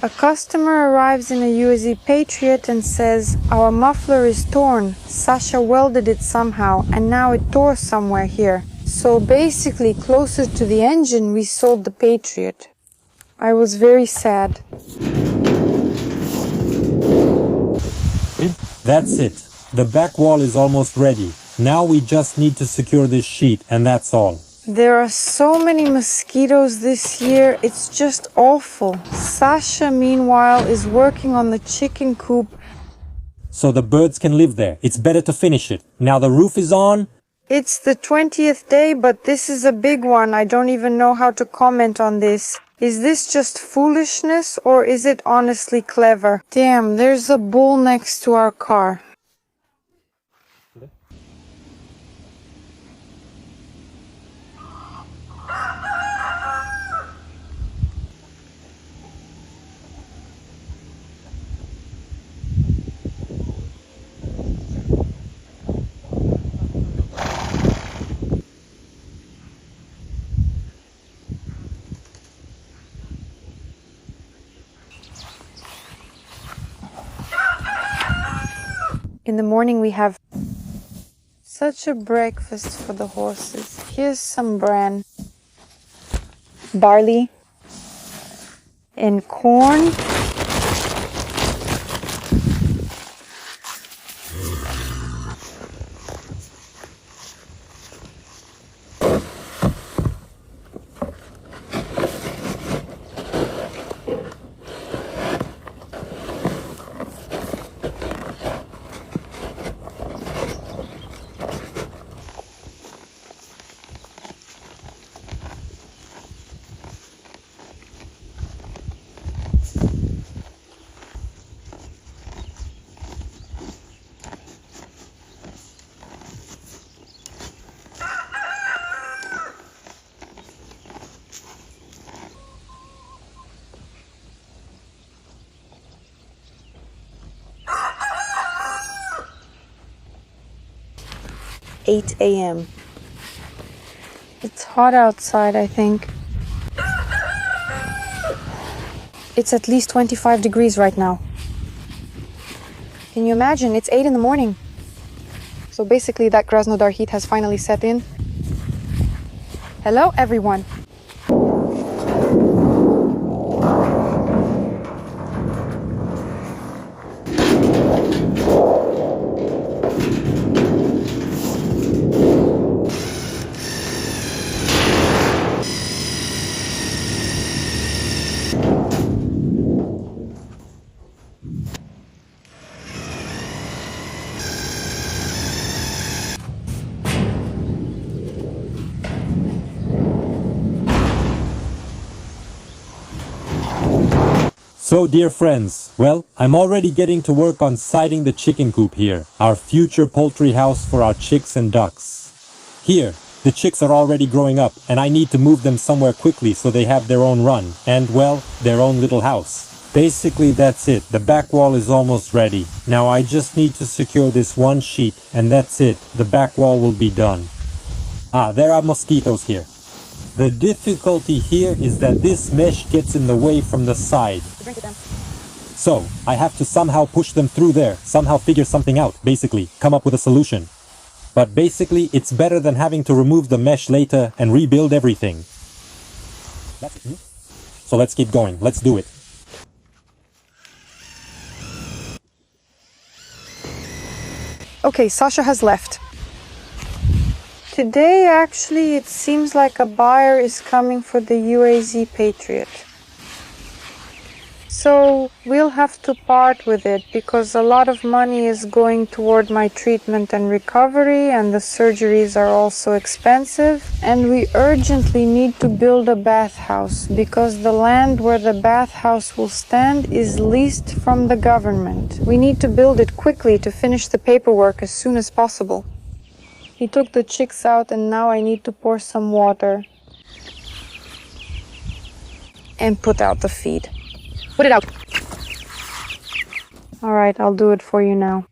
A customer arrives in a UAZ Patriot and says, "Our muffler is torn. Sasha welded it somehow and now it tore somewhere here." So basically, closer to the engine, we sold the Patriot. I was very sad. That's it. The back wall is almost ready. Now we just need to secure this sheet and that's all. There are so many mosquitoes this year, it's just awful. Sasha, meanwhile, is working on the chicken coop. So the birds can live there. It's better to finish it. Now the roof is on. It's the 20th day, but this is a big one. I don't even know how to comment on this. Is this just foolishness or is it honestly clever? Damn, there's a bull next to our car. In the morning we have such a breakfast for the horses. Here's some bran, barley, and corn. "8 a.m. It's hot outside, I think. It's at least 25 degrees right now. Can you imagine? It's 8 in the morning. So basically that Krasnodar heat has finally set in. Hello, everyone. So dear friends, well, I'm already getting to work on siding the chicken coop here, our future poultry house for our chicks and ducks. Here, the chicks are already growing up and I need to move them somewhere quickly so they have their own run and, well, their own little house. Basically that's it, the back wall is almost ready. Now I just need to secure this one sheet and that's it, the back wall will be done. Ah, there are mosquitoes here. The difficulty here is that this mesh gets in the way from the side. So, I have to somehow push them through there, somehow figure something out, basically, come up with a solution. But basically, it's better than having to remove the mesh later and rebuild everything. So let's keep going, let's do it. Okay, Sasha has left. Today, actually, it seems like a buyer is coming for the UAZ Patriot. So we'll have to part with it because a lot of money is going toward my treatment and recovery, and the surgeries are also expensive. And we urgently need to build a bathhouse because the land where the bathhouse will stand is leased from the government. We need to build it quickly to finish the paperwork as soon as possible. He took the chicks out and now I need to pour some water and put out the feed. Put it out. All right, I'll do it for you now.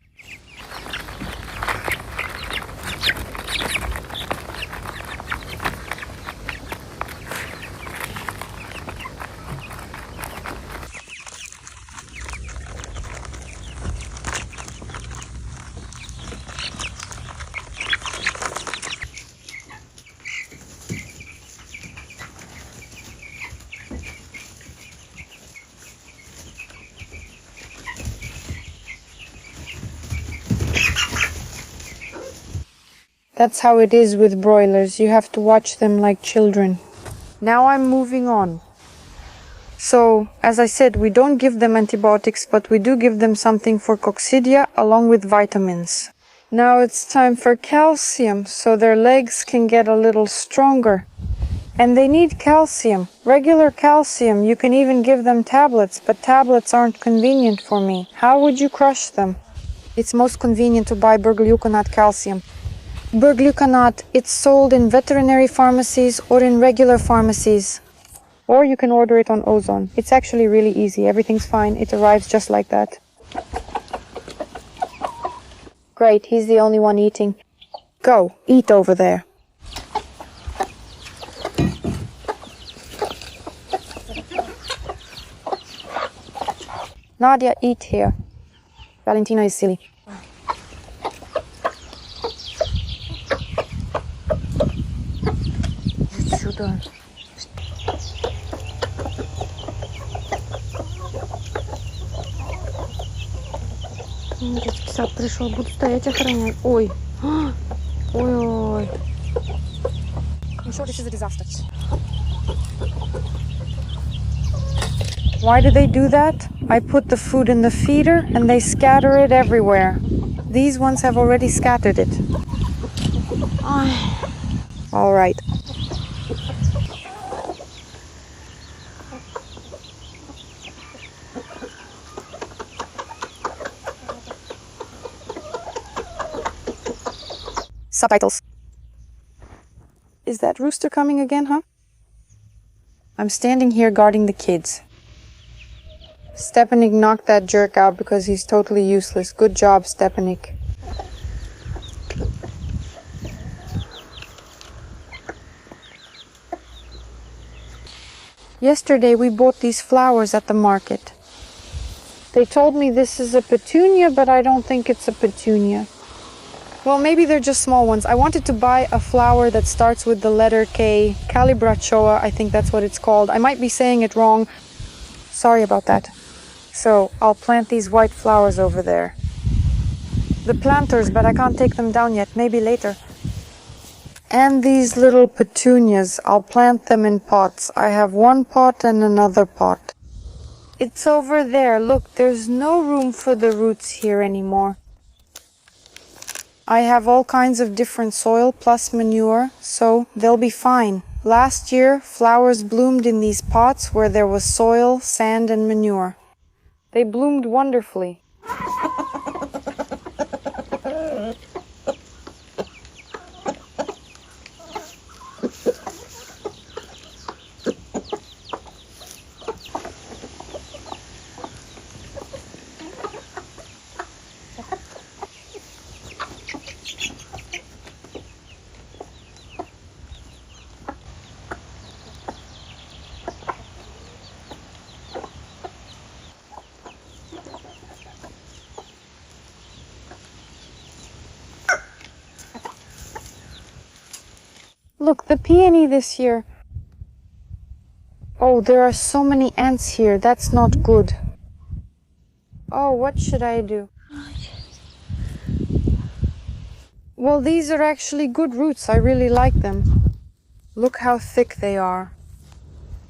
That's how it is with broilers. You have to watch them like children. Now I'm moving on. So, as I said, we don't give them antibiotics, but we do give them something for coccidia along with vitamins. Now it's time for calcium, so their legs can get a little stronger. And they need calcium, regular calcium. You can even give them tablets, but tablets aren't convenient for me. How would you crush them? It's most convenient to buy bergluconate calcium. Bergluconate, it's sold in veterinary pharmacies or in regular pharmacies. Or you can order it on Ozone. It's actually really easy. Everything's fine. It arrives just like that. Great, he's the only one eating. Go, eat over there. Nadia, eat here. Valentina is silly. Сюда. Кисак пришел, буду стоять охранять. Ой. Ой-ой. I'm sure this is a disaster. Why do they do that? I put the food in the feeder and they scatter it everywhere. These ones have already scattered it. All right. Subtitles. Is that rooster coming again, huh? I'm standing here guarding the kids. Stepanik knocked that jerk out because he's totally useless. Good job, Stepanik. Yesterday we bought these flowers at the market. They told me this is a petunia, but I don't think it's a petunia. Well, maybe they're just small ones. I wanted to buy a flower that starts with the letter K, Calibrachoa, I think that's what it's called. I might be saying it wrong. Sorry about that. So, I'll plant these white flowers over there. The planters, but I can't take them down yet, maybe later. And these little petunias, I'll plant them in pots. I have one pot and another pot. It's over there. Look, there's no room for the roots here anymore. I have all kinds of different soil plus manure, so they'll be fine. Last year, flowers bloomed in these pots where there was soil, sand, and manure. They bloomed wonderfully. Look, the peony this year. Oh, there are so many ants here. That's not good. Oh, what should I do? Well, these are actually good roots. I really like them. Look how thick they are.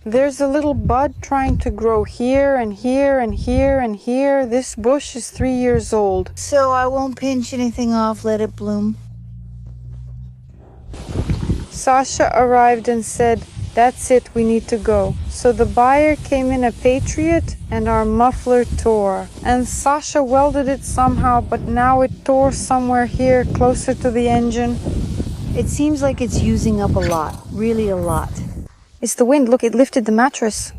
There's a little bud trying to grow here and here and here and here. This bush is 3 years old. So I won't pinch anything off, let it bloom. Sasha arrived and said, "That's it, we need to go." So the buyer came in a Patriot and our muffler tore. And Sasha welded it somehow, but now it tore somewhere here closer to the engine. It seems like it's using up a lot, really a lot. It's the wind. Look, it lifted the mattress.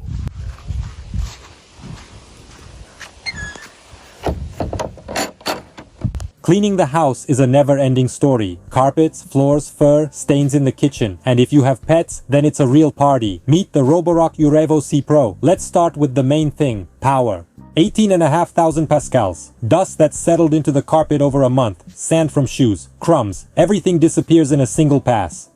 Cleaning the house is a never-ending story. Carpets, floors, fur, stains in the kitchen. And if you have pets, then it's a real party. Meet the Roborock Urevo C Pro. Let's start with the main thing, power. 18,500 pascals. Dust that's settled into the carpet over a month. Sand from shoes. Crumbs. Everything disappears in a single pass.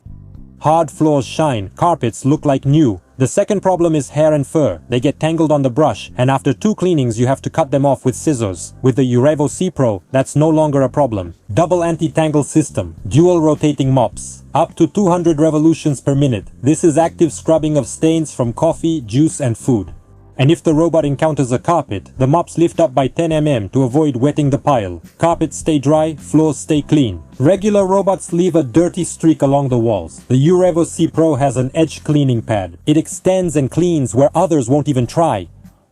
Hard floors shine. Carpets look like new. The second problem is hair and fur. They get tangled on the brush, and after 2 cleanings you have to cut them off with scissors. With the UAZ Pro, that's no longer a problem. Double anti-tangle system, dual rotating mops, up to 200 revolutions per minute. This is active scrubbing of stains from coffee, juice and food. And if the robot encounters a carpet, the mops lift up by 10 mm to avoid wetting the pile. Carpets stay dry, floors stay clean. Regular robots leave a dirty streak along the walls. The UAZ Pro has an edge cleaning pad. It extends and cleans where others won't even try.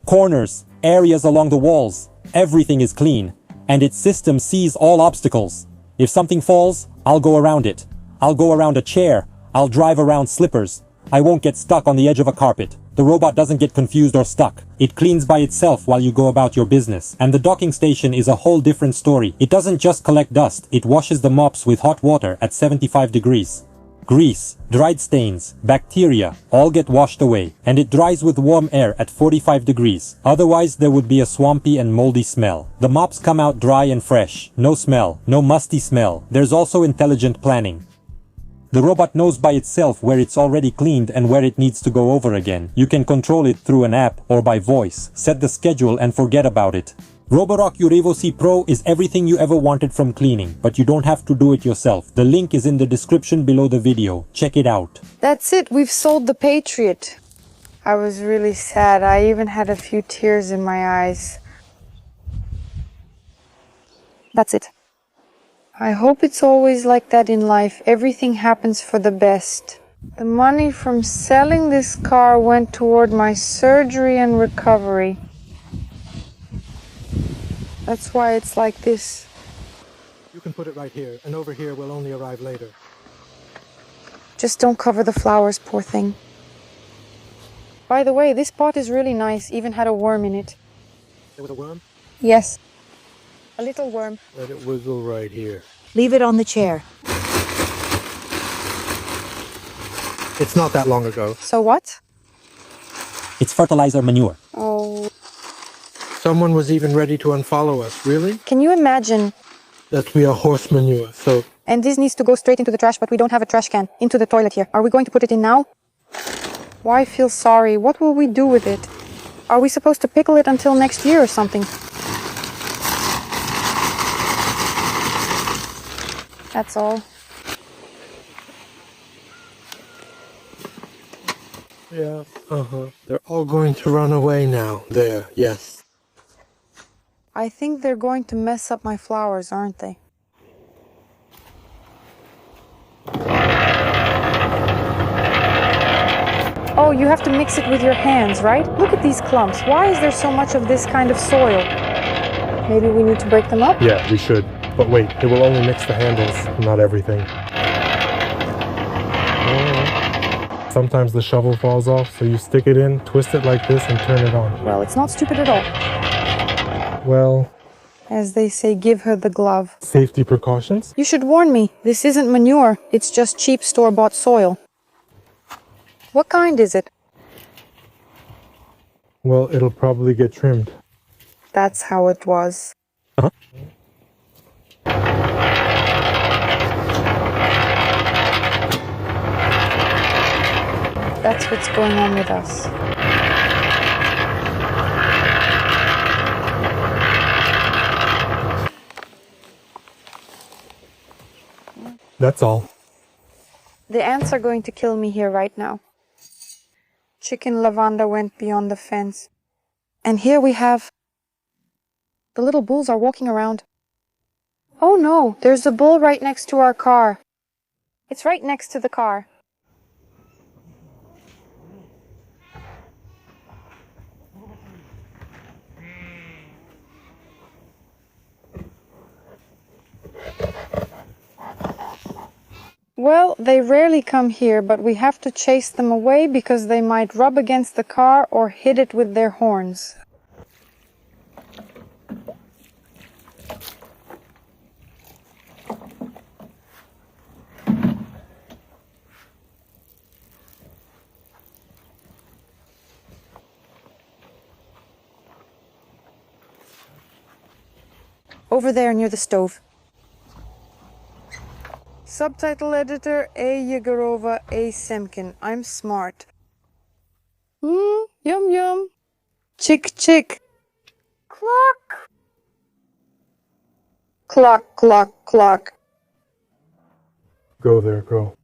Corners, areas along the walls, everything is clean. And its system sees all obstacles. If something falls, I'll go around it. I'll go around a chair. I'll drive around slippers. I won't get stuck on the edge of a carpet. The robot doesn't get confused or stuck. It cleans by itself while you go about your business. And the docking station is a whole different story. It doesn't just collect dust, it washes the mops with hot water at 75 degrees. Grease, dried stains, bacteria, all get washed away. And it dries with warm air at 45 degrees. Otherwise there would be a swampy and moldy smell. The mops come out dry and fresh. No smell, no musty smell. There's also intelligent planning. The robot knows by itself where it's already cleaned and where it needs to go over again. You can control it through an app or by voice. Set the schedule and forget about it. Roborock UAZ Pro is everything you ever wanted from cleaning, but you don't have to do it yourself. The link is in the description below the video. Check it out. That's it, we've sold the Patriot. I was really sad. I even had a few tears in my eyes. That's it. I hope it's always like that in life. Everything happens for the best. The money from selling this car went toward my surgery and recovery. That's why it's like this. You can put it right here, and over here will only arrive later. Just don't cover the flowers, poor thing. By the way, this pot is really nice, even had a worm in it. There was a worm? Yes. A little worm. Let it wiggle right here. Leave it on the chair. It's not that long ago. So what? It's fertilizer manure. Oh. Someone was even ready to unfollow us. Really? Can you imagine? That we are horse manure, so... And this needs to go straight into the trash, but we don't have a trash can. Into the toilet here. Are we going to put it in now? Why feel sorry? What will we do with it? Are we supposed to pickle it until next year or something? That's all. Yeah, They're all going to run away now. There, yes. I think they're going to mess up my flowers, aren't they? Oh, you have to mix it with your hands, right? Look at these clumps. Why is there so much of this kind of soil? Maybe we need to break them up? Yeah, we should. But wait, it will only mix the handles, not everything. Sometimes the shovel falls off, so you stick it in, twist it like this, and turn it on. Well, it's not stupid at all. Well... As they say, give her the glove. Safety precautions? You should warn me. This isn't manure. It's just cheap store-bought soil. What kind is it? Well, it'll probably get trimmed. That's how it was. Uh-huh. That's what's going on with us. That's all. The ants are going to kill me here right now. Chicken Lavanda went beyond the fence. And here we have... The little bulls are walking around. Oh no, there's a bull right next to our car. It's right next to the car. Well, they rarely come here, but we have to chase them away because they might rub against the car or hit it with their horns. Over there near the stove. Subtitle editor A. Yegorova A. Semkin. I'm smart. Yum yum. Chick chick. Cluck. Cluck cluck cluck. Go there, go.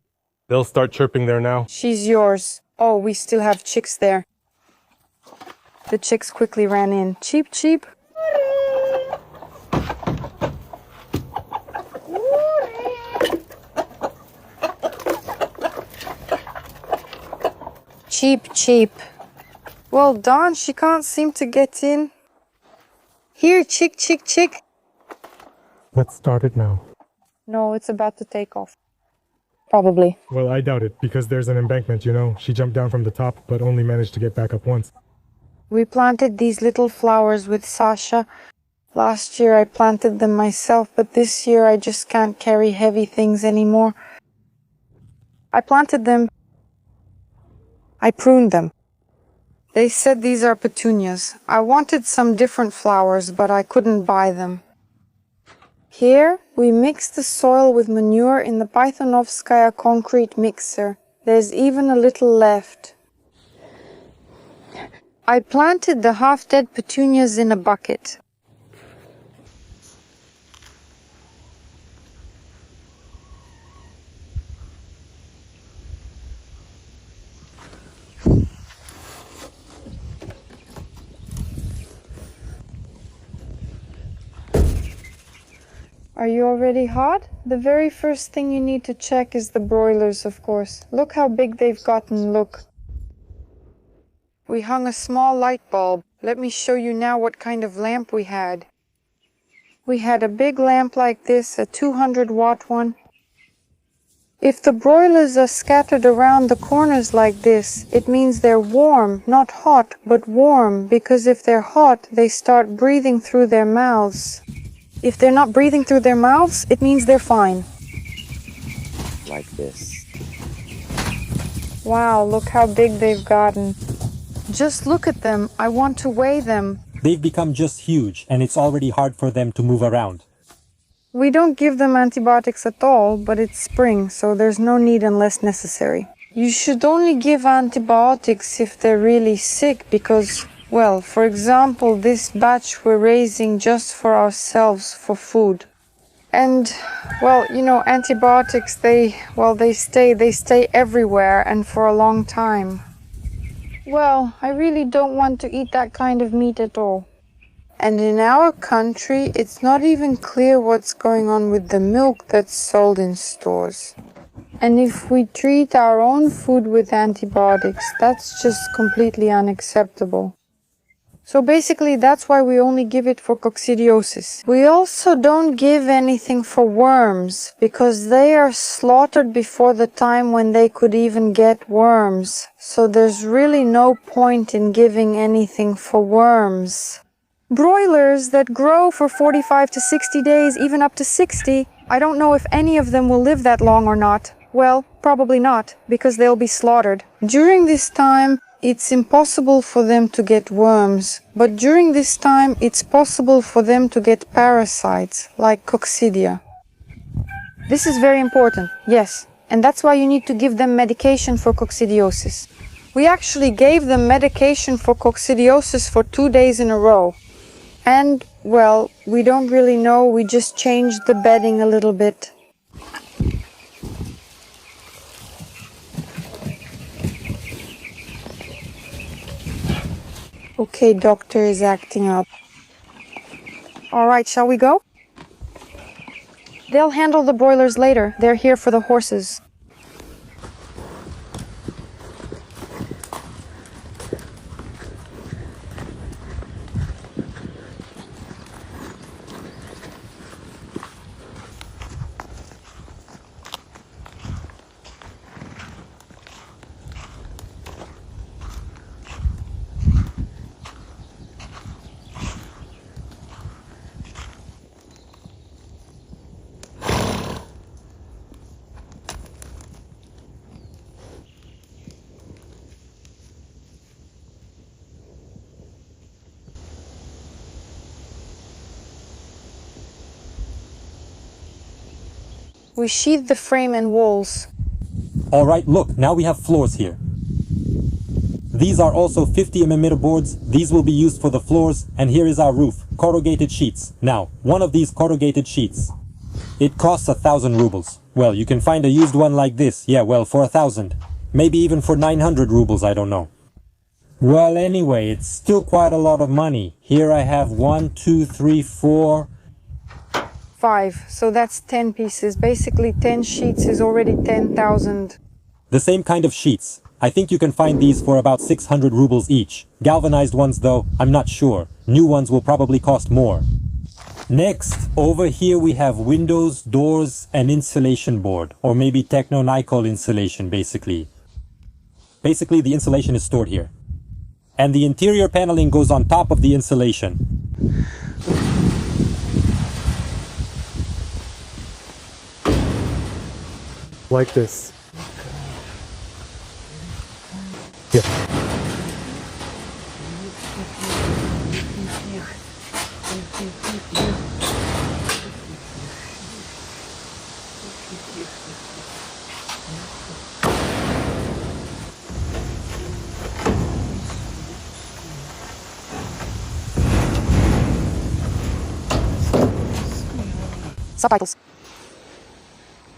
They'll start chirping there now. She's yours. Oh, we still have chicks there. The chicks quickly ran in. Cheep cheep. Cheep cheep. Well done, she can't seem to get in. Here, chick chick chick. Let's start it now. No, it's about to take off. Probably. Well, I doubt it, because there's an embankment, you know. She jumped down from the top, but only managed to get back up once. We planted these little flowers with Sasha. Last year I planted them myself, but this year I just can't carry heavy things anymore. I planted them. I pruned them. They said these are petunias. I wanted some different flowers, but I couldn't buy them. Here, we mix the soil with manure in the Pythonovskaya concrete mixer. There's even a little left. I planted the half-dead petunias in a bucket. Are you already hot? The very first thing you need to check is the broilers, of course. Look how big they've gotten, look. We hung a small light bulb. Let me show you now what kind of lamp we had. We had a big lamp like this, a 200-watt one. If the broilers are scattered around the corners like this, it means they're warm, not hot, but warm, because if they're hot, they start breathing through their mouths. If they're not breathing through their mouths, it means they're fine. Like this. Wow, look how big they've gotten. Just look at them. I want to weigh them. They've become just huge, and it's already hard for them to move around. We don't give them antibiotics at all, but it's spring, so there's no need unless necessary. You should only give antibiotics if they're really sick because, well, for example, this batch we're raising just for ourselves for food. And, well, you know, antibiotics, they stay everywhere and for a long time. Well, I really don't want to eat that kind of meat at all. And in our country, it's not even clear what's going on with the milk that's sold in stores. And if we treat our own food with antibiotics, that's just completely unacceptable. So basically, that's why we only give it for coccidiosis. We also don't give anything for worms, because they are slaughtered before the time when they could even get worms. So there's really no point in giving anything for worms. Broilers that grow for 45 to 60 days, even up to 60, I don't know if any of them will live that long or not. Well, probably not, because they'll be slaughtered. During this time, it's impossible for them to get worms, but during this time, it's possible for them to get parasites, like coccidia. This is very important, yes, and that's why you need to give them medication for coccidiosis. We actually gave them medication for coccidiosis for 2 days in a row. And, well, we don't really know, we just changed the bedding a little bit. Okay, doctor is acting up. All right, shall we go? They'll handle the broilers later. They're here for the horses. We sheathed the frame and walls. Alright, look, now we have floors here. These are also 50 mm boards. These will be used for the floors, and here is our roof, corrugated sheets. Now, one of these corrugated sheets, it costs 1,000 rubles. Well, you can find a used one like this, yeah, well, for 1,000. Maybe even for 900 rubles, I don't know. Well, anyway, it's still quite a lot of money. Here I have 1, 2, 3, 4... 5, so that's 10 pieces. Basically 10 sheets is already 10,000. The same kind of sheets. I think you can find these for about 600 rubles each. Galvanized ones though, I'm not sure. New ones will probably cost more. Next, over here we have windows, doors, and insulation board. Or maybe techno-nickel insulation, basically. Basically, the insulation is stored here. And the interior paneling goes on top of the insulation. Like this. Yeah. Subtitles.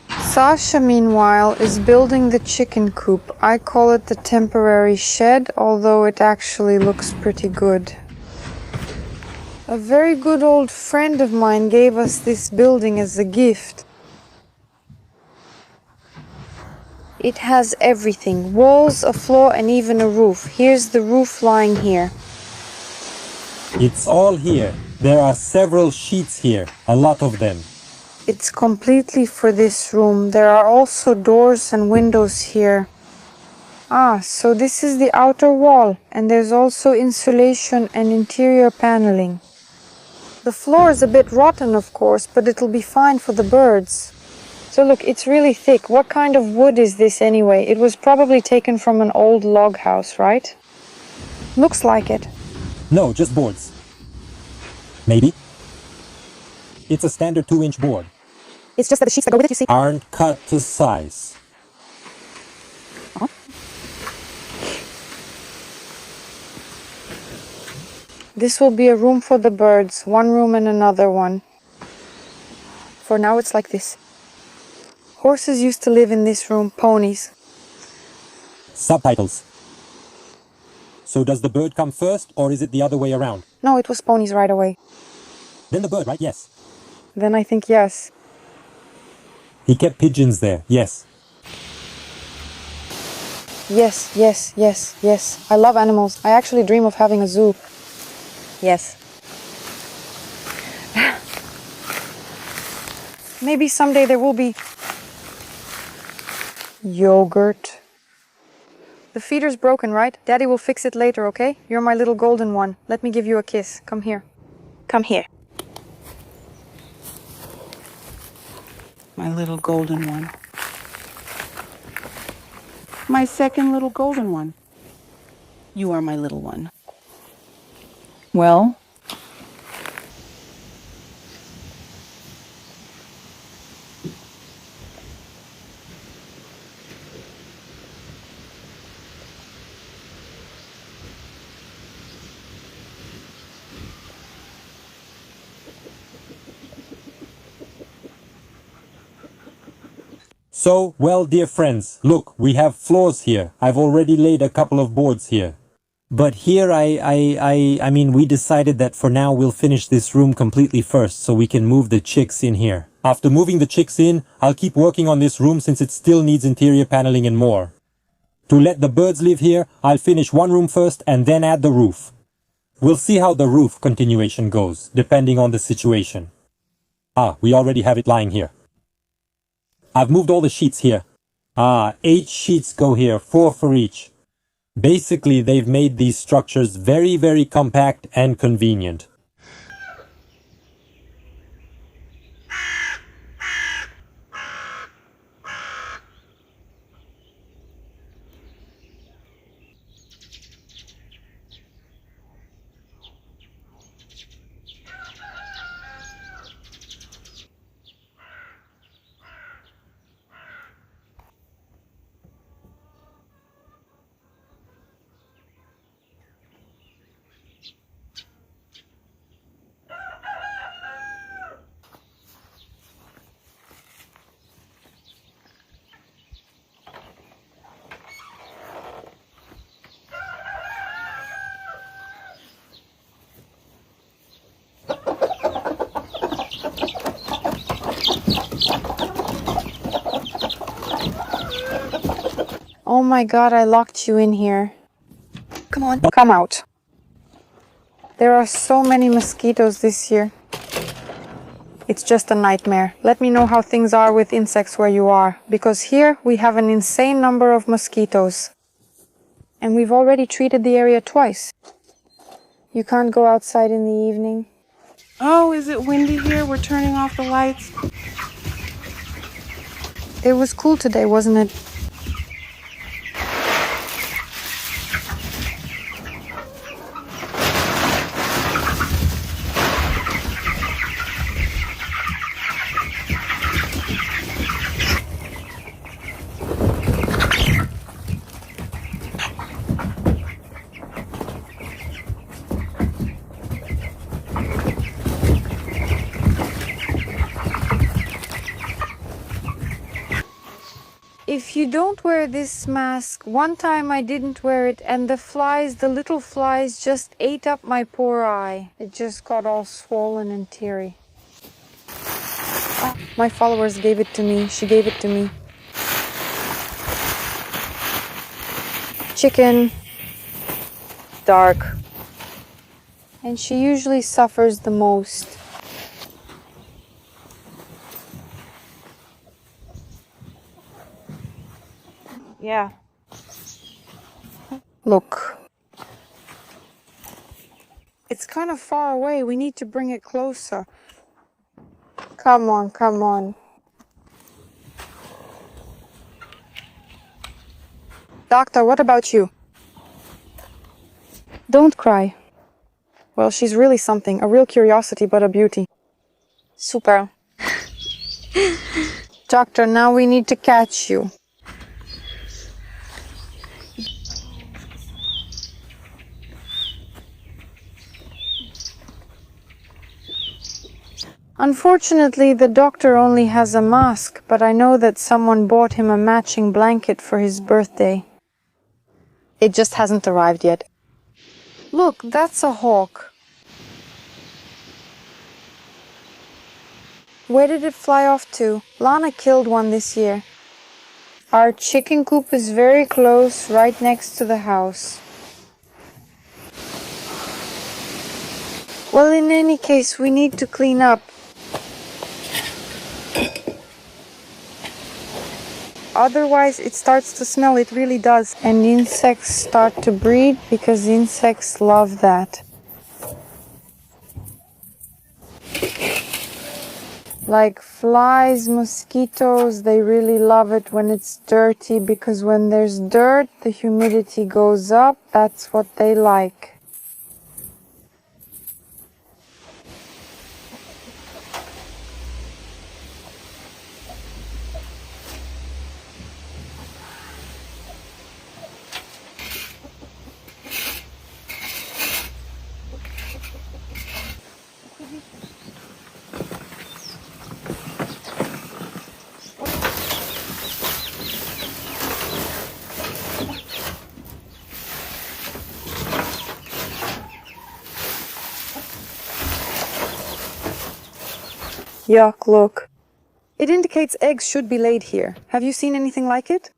Sasha, meanwhile, is building the chicken coop. I call it the temporary shed, although it actually looks pretty good. A very good old friend of mine gave us this building as a gift. It has everything: walls, a floor, and even a roof. Here's the roof lying here. It's all here. There are several sheets here, a lot of them. It's completely for this room. There are also doors and windows here. Ah, so this is the outer wall, and there's also insulation and interior paneling. The floor is a bit rotten, of course, but it'll be fine for the birds. So look, it's really thick. What kind of wood is this anyway? It was probably taken from an old log house, right? Looks like it. No, just boards. Maybe. It's a standard 2-inch board. It's just that the sheets that go with it, you see. Aren't cut to size. This will be a room for the birds, one room and another one. For now it's like this. Horses used to live in this room, ponies. Subtitles. So does the bird come first, or is it the other way around? No, it was ponies right away. Then the bird, right? Yes. Then I think yes. He kept pigeons there, yes. Yes, yes, yes, yes. I love animals. I actually dream of having a zoo. Yes. Maybe someday there will be yogurt. The feeder's broken, right? Daddy will fix it later, okay? You're my little golden one. Let me give you a kiss. Come here. Come here. My little golden one. My second little golden one. You are my little one. Well, So, well, dear friends, look, we have floors here. I've already laid a couple of boards here. But here I mean, we decided that for now we'll finish this room completely first so we can move the chicks in here. After moving the chicks in, I'll keep working on this room since it still needs interior paneling and more. To let the birds live here, I'll finish one room first and then add the roof. We'll see how the roof continuation goes, depending on the situation. Ah, we already have it lying here. I've moved all the sheets here. Ah, 8 sheets go here, 4 for each. Basically, they've made these structures very, very compact and convenient. Oh my God, I locked you in here. Come on. Come out. There are so many mosquitoes this year. It's just a nightmare. Let me know how things are with insects where you are, because here we have an insane number of mosquitoes. And we've already treated the area twice. You can't go outside in the evening. Oh, is it windy here? We're turning off the lights. It was cool today, wasn't it? If you don't wear this mask, one time I didn't wear it and the little flies just ate up my poor eye. It just got all swollen and teary. My followers gave it to me. She gave it to me. Chicken. Dark. And she usually suffers the most. Yeah. Look. It's kind of far away. We need to bring it closer. Come on, come on. Doctor, what about you? Don't cry. Well, she's really something. A real curiosity, but a beauty. Super. Doctor, now we need to catch you. Unfortunately, the doctor only has a mask, but I know that someone bought him a matching blanket for his birthday. It just hasn't arrived yet. Look, that's a hawk. Where did it fly off to? Lana killed one this year. Our chicken coop is very close, right next to the house. Well, in any case, we need to clean up. Otherwise, it starts to smell, it really does. And insects start to breed because insects love that. Like flies, mosquitoes, they really love it when it's dirty because when there's dirt, the humidity goes up. That's what they like. Yuck, look. It indicates eggs should be laid here. Have you seen anything like it?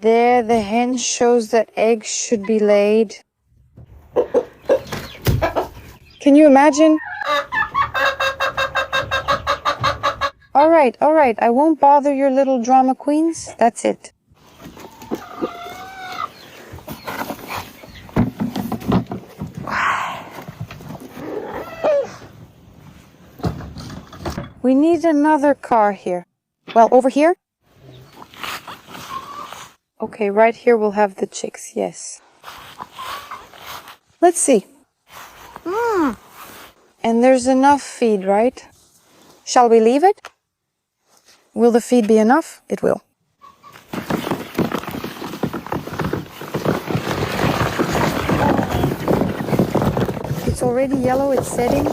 There, the hen shows that eggs should be laid. Can you imagine? All right, I won't bother your little drama queens. That's it. We need another car here. Well, over here? Okay, right here we'll have the chicks, yes. Let's see. And there's enough feed, right? Shall we leave it? Will the feed be enough? It will. It's already yellow, it's setting.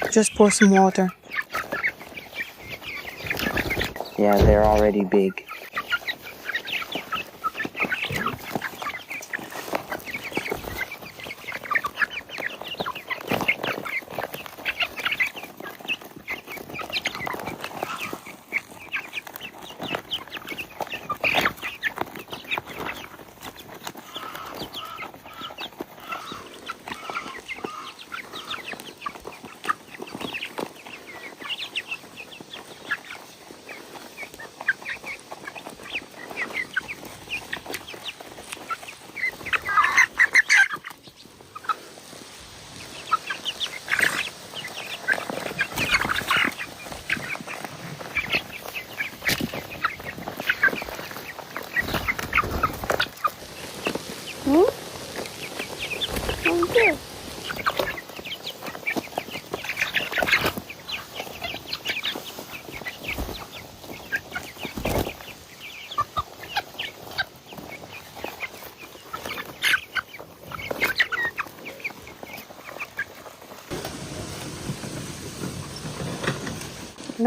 Just pour some water. Yeah, they're already big.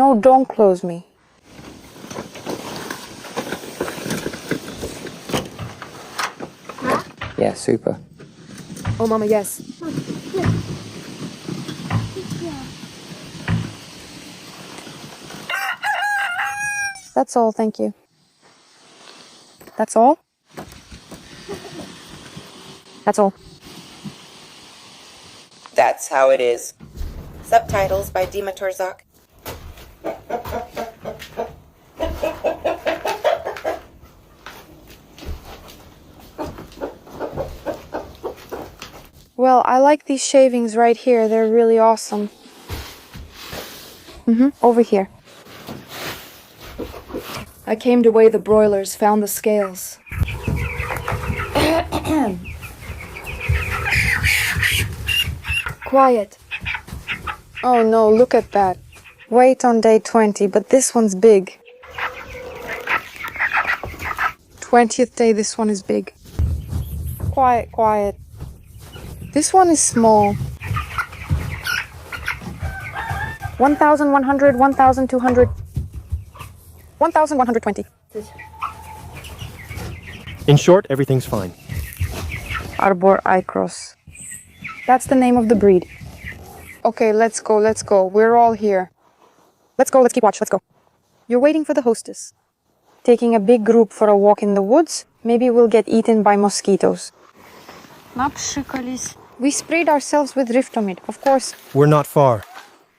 No, don't close me. Yeah, super. Oh, Mama, yes. That's all, thank you. That's all? That's all. That's how it is. Subtitles by Dima Torzak. Well, I like these shavings right here. They're really awesome. Over here. I came to weigh the broilers, found the scales. Quiet. Oh no, look at that. Weight on day 20, but this one's big. 20th day, this one is big. Quiet, quiet. This one is small. 1,100, 1,200, 1,120. In short, everything's fine. Arbor Icros. That's the name of the breed. Okay, let's go, let's go. We're all here. Let's go, let's keep watch, let's go. You're waiting for the hostess. Taking a big group for a walk in the woods, maybe we'll get eaten by mosquitoes. We sprayed ourselves with Riftomid, of course. We're not far.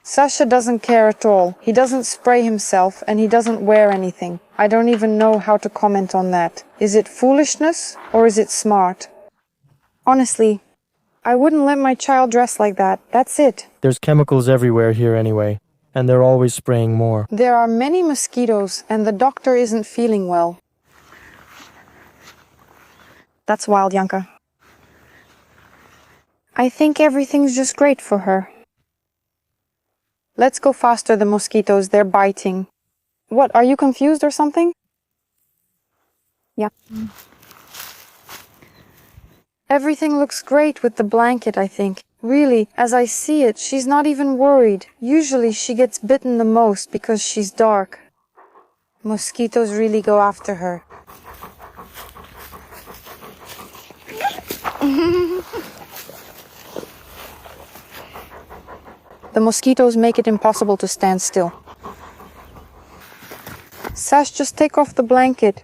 Sasha doesn't care at all. He doesn't spray himself and he doesn't wear anything. I don't even know how to comment on that. Is it foolishness or is it smart? Honestly, I wouldn't let my child dress like that. That's it. There's chemicals everywhere here anyway, and they're always spraying more. There are many mosquitoes and the doctor isn't feeling well. That's wild, Yanka. I think everything's just great for her. Let's go faster, the mosquitoes, they're biting. What, are you confused or something? Yeah. Everything looks great with the blanket, I think. Really, as I see it, she's not even worried. Usually she gets bitten the most because she's dark. Mosquitoes really go after her. The mosquitoes make it impossible to stand still. Sash, just take off the blanket.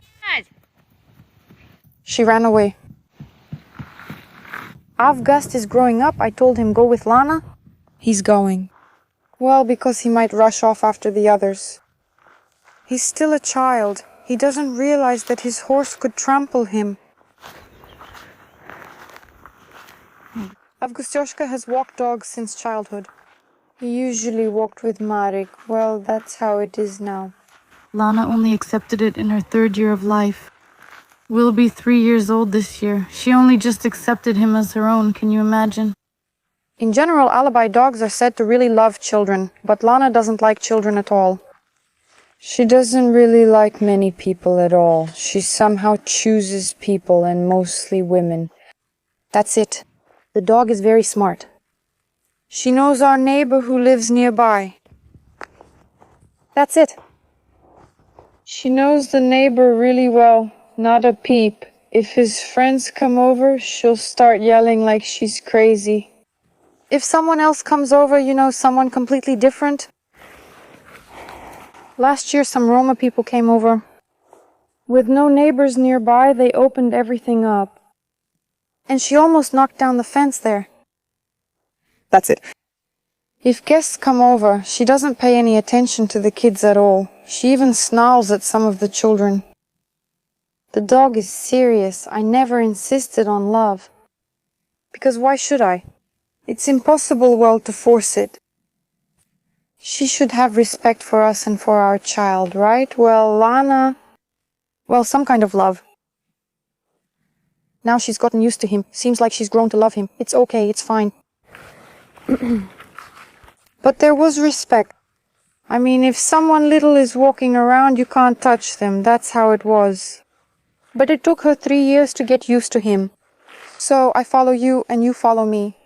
She ran away. Avgust is growing up. I told him go with Lana. He's going. Well, because he might rush off after the others. He's still a child. He doesn't realize that his horse could trample him. Avgustyoshka has walked dogs since childhood. He usually walked with Marek. Well, that's how it is now. Lana only accepted it in her 3rd year of life. We'll be 3 years old this year. She only just accepted him as her own, can you imagine? In general, alibi dogs are said to really love children, but Lana doesn't like children at all. She doesn't really like many people at all. She somehow chooses people, and mostly women. That's it. The dog is very smart. She knows our neighbor who lives nearby. That's it. She knows the neighbor really well, not a peep. If his friends come over, she'll start yelling like she's crazy. If someone else comes over, you know, someone completely different. Last year, some Roma people came over. With no neighbors nearby, they opened everything up. And she almost knocked down the fence there. That's it. If guests come over, she doesn't pay any attention to the kids at all. She even snarls at some of the children. The dog is serious. I never insisted on love. Because why should I? It's impossible, well, to force it. She should have respect for us and for our child, right? Well, Lana... Well, some kind of love. Now she's gotten used to him. Seems like she's grown to love him. It's okay, it's fine. But there was respect. I mean, if someone little is walking around, you can't touch them. That's how it was. But it took her 3 years to get used to him. So I follow you and you follow me.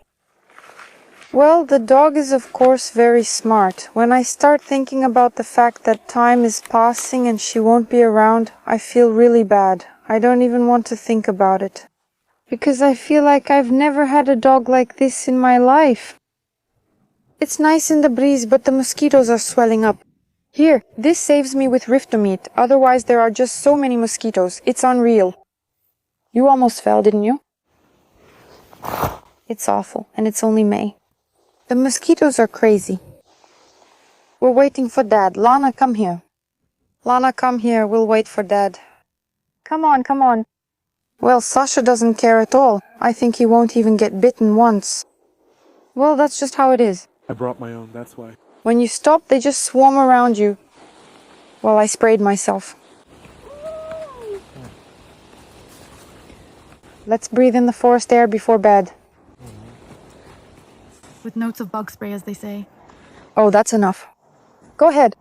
Well, the dog is of course very smart. When I start thinking about the fact that time is passing and she won't be around, I feel really bad. I don't even want to think about it. Because I feel like I've never had a dog like this in my life. It's nice in the breeze, but the mosquitoes are swelling up. Here, this saves me with Riftomete, otherwise there are just so many mosquitoes. It's unreal. You almost fell, didn't you? It's awful, and it's only May. The mosquitoes are crazy. We're waiting for Dad. Lana, come here. Lana, come here. We'll wait for Dad. Come on, come on. Well, Sasha doesn't care at all. I think he won't even get bitten once. Well, that's just how it is. I brought my own, that's why. When you stop, they just swarm around you. Well, I sprayed myself. Let's breathe in the forest air before bed. With notes of bug spray, as they say. Oh, that's enough. Go ahead.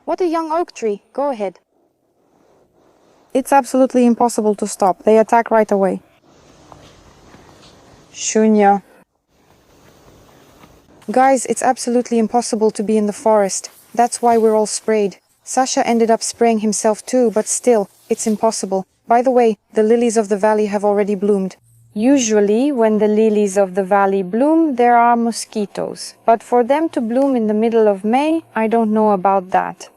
What a young oak tree. Go ahead. It's absolutely impossible to stop. They attack right away. Shunya. Guys, it's absolutely impossible to be in the forest. That's why we're all sprayed. Sasha ended up spraying himself too, but still, it's impossible. By the way, the lilies of the valley have already bloomed. Usually, when the lilies of the valley bloom, there are mosquitoes. But for them to bloom in the middle of May, I don't know about that.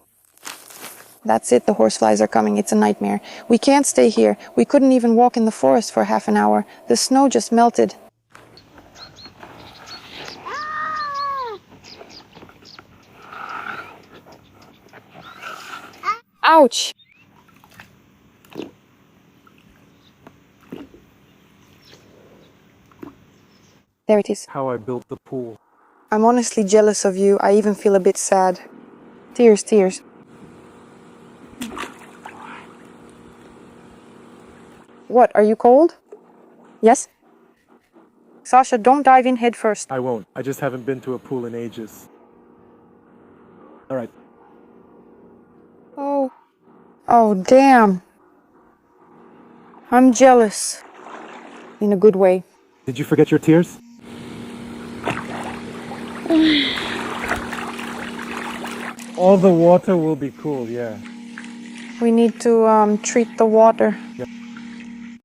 That's it, the horseflies are coming. It's a nightmare. We can't stay here. We couldn't even walk in the forest for half an hour. The snow just melted. Ouch! There it is. How I built the pool. I'm honestly jealous of you. I even feel a bit sad. Tears, tears. What, are you cold? Yes? Sasha, don't dive in head first. I won't. I just haven't been to a pool in ages. Alright. Oh. Oh, damn. I'm jealous. In a good way. Did you forget your tears? All the water will be cool, yeah. We need to treat the water. Yep.